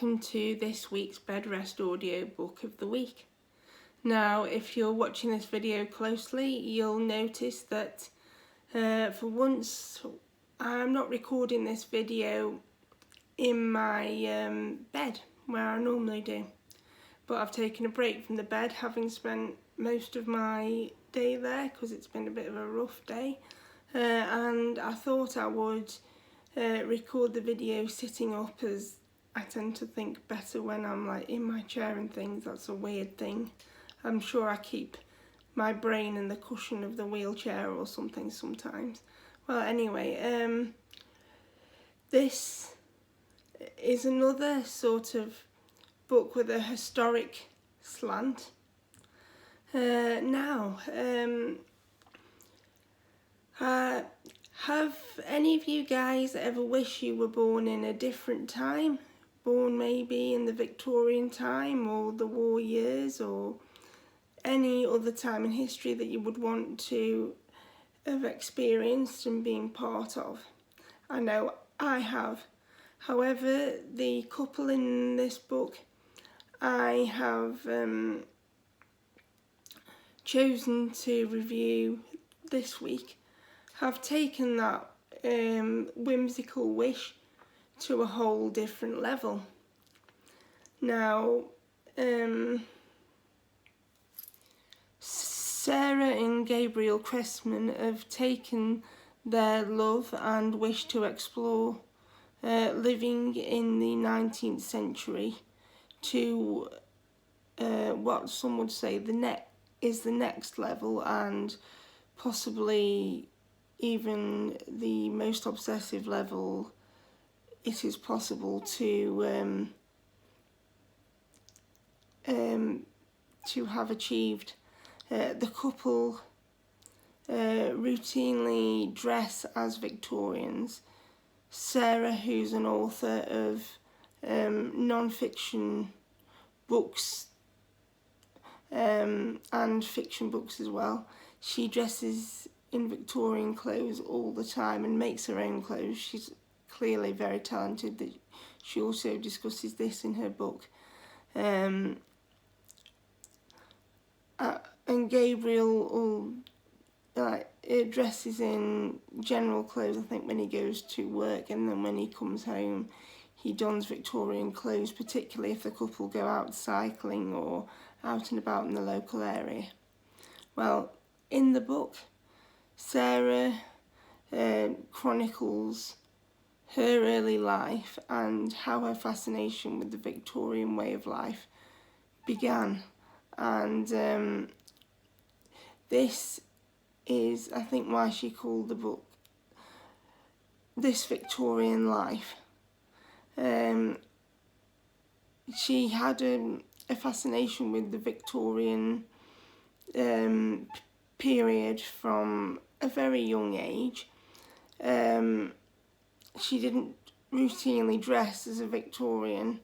welcome to this week's Bed Rest Audiobook of the Week. Now, if you're watching this video closely, you'll notice that for once I'm not recording this video in my bed where I normally do, but I've taken a break from the bed, having spent most of my day there because it's been a bit of a rough day, and I thought I would record the video sitting up, as I tend to think better when I'm like in my chair and things. That's a weird thing. I'm sure I keep my brain in the cushion of the wheelchair or something sometimes. Well, anyway, this is another sort of book with a historic slant. Have any of you guys ever wish you were born in a different time? Born maybe in the Victorian time or the war years, or any other time in history that you would want to have experienced and been part of? I know I have. However, the couple in this book I have chosen to review this week have taken that whimsical wish to a whole different level. Now, Sarah and Gabriel Chrisman have taken their love and wish to explore living in the 19th century to what some would say is the next level, and possibly even the most obsessive level it is possible to have achieved. The couple routinely dress as Victorians. Sarah, who's an author of non-fiction books and fiction books as well, she dresses in Victorian clothes all the time and makes her own clothes. She's clearly very talented. That she also discusses this in her book. And Gabriel dresses in general clothes, I think, when he goes to work, and then when he comes home he dons Victorian clothes, particularly if the couple go out cycling or out and about in the local area. Well, in the book, Sarah chronicles her early life and how her fascination with the Victorian way of life began. And this is, I think, why she called the book This Victorian Life. She had a fascination with the Victorian period from a very young age. She didn't routinely dress as a Victorian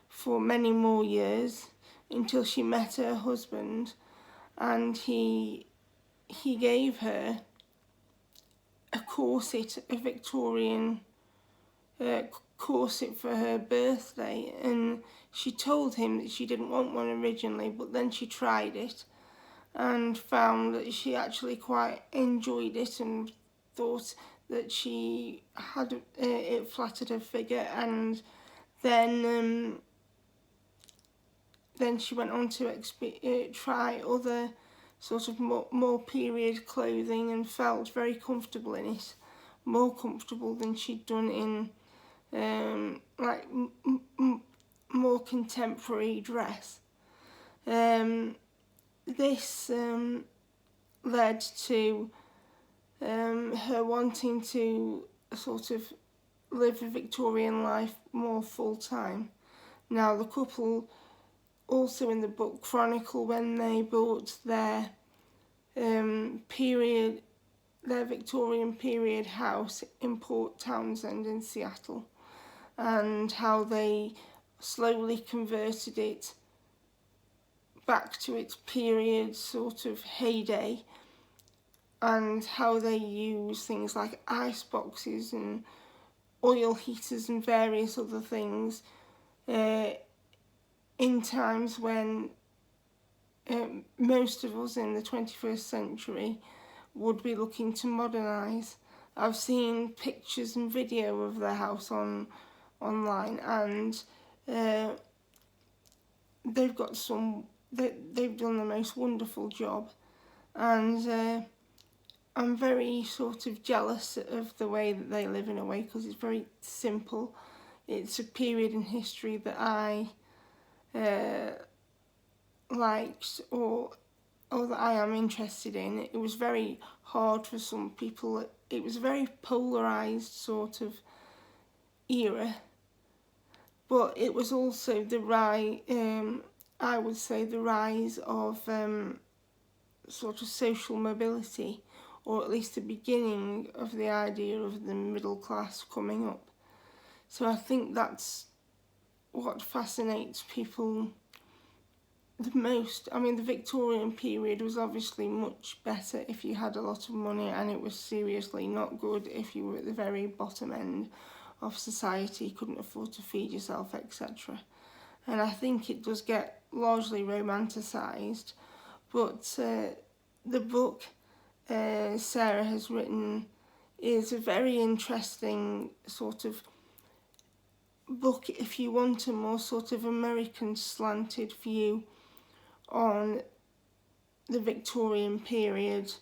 for many more years until she met her husband, and he gave her a corset, a Victorian corset for her birthday, and she told him that she didn't want one originally, but then she tried it and found that she actually quite enjoyed it and thought that she had it flattered her figure. And then she went on to try other sort of more period clothing and felt very comfortable in it, more comfortable than she'd done in more contemporary dress. This led to her wanting to sort of live a Victorian life more full time. Now, the couple also in the book chronicle when they bought their Victorian period house in Port Townsend in Seattle, and how they slowly converted it back to its period sort of heyday, and how they use things like ice boxes and oil heaters and various other things in times when most of us in the 21st century would be looking to modernise. I've seen pictures and video of their house online, and they've got they've done the most wonderful job, and I'm very sort of jealous of the way that they live in a way, because it's very simple. It's a period in history that I liked or that I am interested in. It was very hard for some people. It was a very polarised sort of era, but it was also the rise, I would say, the rise of sort of social mobility, or at least the beginning of the idea of the middle class coming up. So I think that's what fascinates people the most. I mean, the Victorian period was obviously much better if you had a lot of money, and it was seriously not good if you were at the very bottom end of society, couldn't afford to feed yourself, etc. And I think it does get largely romanticised, but the book Sarah has written is a very interesting sort of book if you want a more sort of American slanted view on the Victorian period.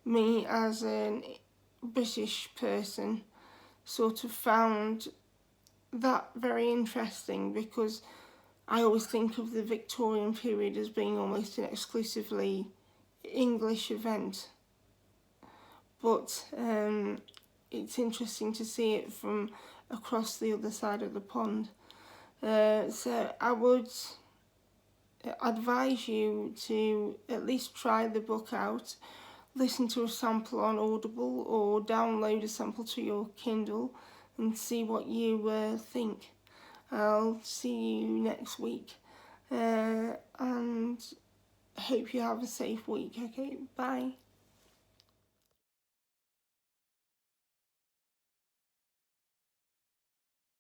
Me, as a British person, sort of found that very interesting, because I always think of the Victorian period as being almost an exclusively English event, but it's interesting to see it from across the other side of the pond. So I would advise you to at least try the book out, listen to a sample on Audible, or download a sample to your Kindle and see what you think. I'll see you next week, and hope you have a safe week. Okay, bye.